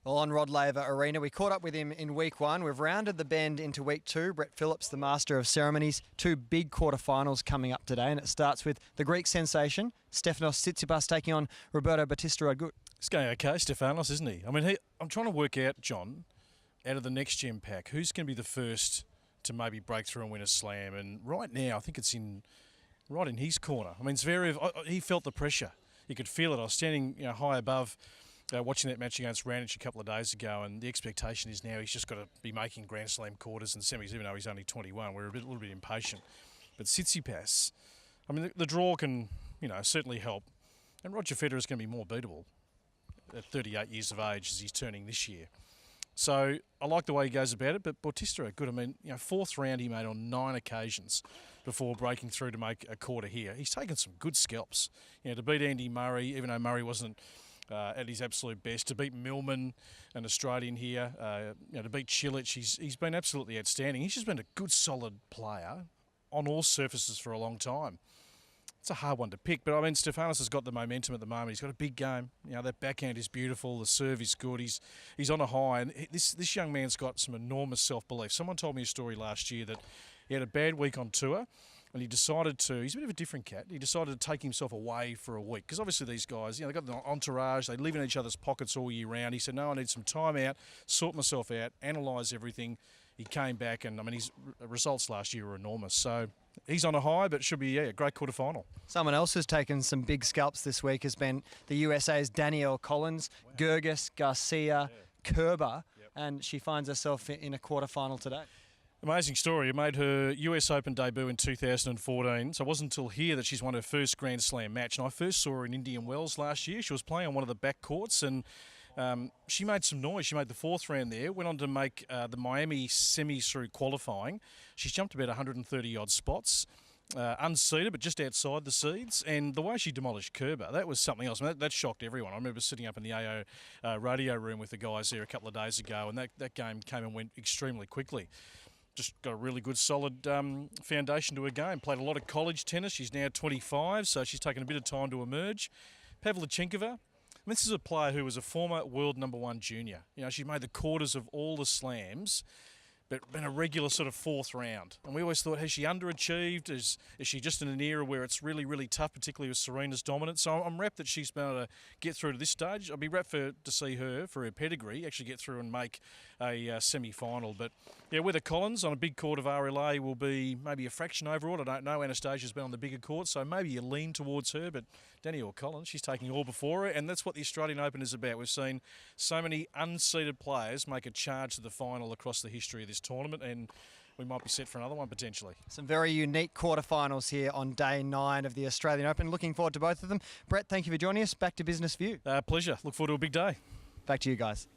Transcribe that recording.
Well, on Rod Laver Arena, we caught up with him in week one. We've rounded the bend into week two. Brett Phillips, the master of ceremonies. Two big quarterfinals coming up today, and it starts with the Greek sensation, Stefanos Tsitsipas, taking on Roberto Bautista Agut. It's going okay, Stefanos, isn't he? I mean, I'm trying to work out, John, out of the next gen pack, who's going to be the first to maybe break through and win a slam. And right now, I think it's right in his corner. I mean, he felt the pressure. You could feel it. I was standing high above watching that match against Ranich a couple of days ago, and the expectation is now he's just got to be making Grand Slam quarters and semis, even though he's only 21. We're a little bit impatient. But Tsitsipas, I mean, the draw can certainly help. And Roger Federer is going to be more beatable at 38 years of age as he's turning this year. So I like the way he goes about it, but Bautista are good. I mean, fourth round he made on 9 occasions before breaking through to make a quarter here. He's taken some good scalps. To beat Andy Murray, even though Murray wasn't at his absolute best, to beat Millman, an Australian here, to beat Cilic, he's been absolutely outstanding. He's just been a good, solid player on all surfaces for a long time. It's a hard one to pick, but I mean, Stefanos has got the momentum at the moment. He's got a big game. That backhand is beautiful. The serve is good. He's on a high, and this young man's got some enormous self-belief. Someone told me a story last year that he had a bad week on tour, and he decided he's a bit of a different cat. He decided to take himself away for a week, because obviously these guys, they've got the entourage. They live in each other's pockets all year round. He said, no, I need some time out, sort myself out, analyse everything. He came back, and I mean, his results last year were enormous. So he's on a high, but it should be a great quarterfinal. Someone else who's taken some big scalps this week has been the USA's Danielle Collins, Gerges, Garcia, Kerber, and she finds herself in a quarterfinal today. Amazing story. She made her US Open debut in 2014, so it wasn't until here that she's won her first Grand Slam match. And I first saw her in Indian Wells last year. She was playing on one of the back courts, and she made some noise. She made the fourth round there, went on to make the Miami semis through qualifying. She's jumped about 130-odd spots, unseeded, but just outside the seeds. And the way she demolished Kerber, that was something else. I mean, that shocked everyone. I remember sitting up in the AO radio room with the guys there a couple of days ago, and that game came and went extremely quickly. Just got a really good, solid foundation to her game. Played a lot of college tennis. She's now 25, so she's taken a bit of time to emerge. Pavlyuchenkova, this is a player who was a former world #1 junior. She made the quarters of all the slams, but been a regular sort of fourth round. And we always thought, has she underachieved? Is she just in an era where it's really, really tough, particularly with Serena's dominance? So I'm rapt that she's been able to get through to this stage. I'd be rapt to see her, for her pedigree, actually get through and make a semi-final. But yeah, Weather Collins on a big court of RLA will be maybe a fraction overall. I don't know. Anastasia's been on the bigger court, so maybe you lean towards her. But Danielle Collins, she's taking all before her, and that's what the Australian Open is about. We've seen so many unseeded players make a charge to the final across the history of this tournament, and we might be set for another one potentially. Some very unique quarterfinals here on day 9 of the Australian Open. Looking forward to both of them. Brett, thank you for joining us. Back to business for you. Pleasure. Look forward to a big day. Back to you guys.